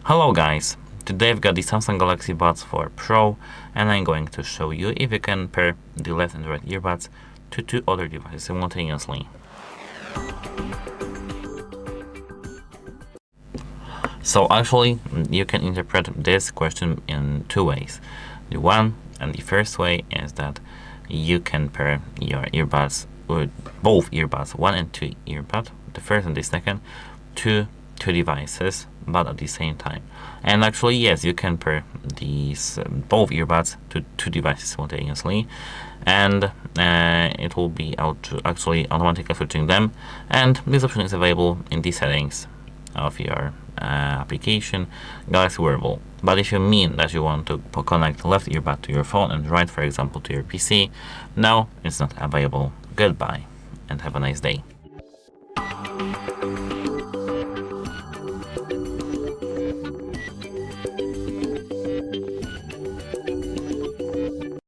Hello guys, today I've got the Samsung Galaxy Buds4 Pro and I'm going to show you if you can pair the left and right earbuds to two other devices simultaneously. So actually, you can interpret this question in two ways. The first way is that you can pair your earbuds with both earbuds, 1 and 2 earbuds, the first and the second, to two devices but at the same time. And actually, yes, you can pair these both earbuds to two devices simultaneously, and it will be actually automatically switching them, and this option is available in the settings of your application Galaxy Wearable. But if you mean that you want to connect left earbud to your phone and right, for example, to your PC, no, it's not available. Goodbye and have a nice day.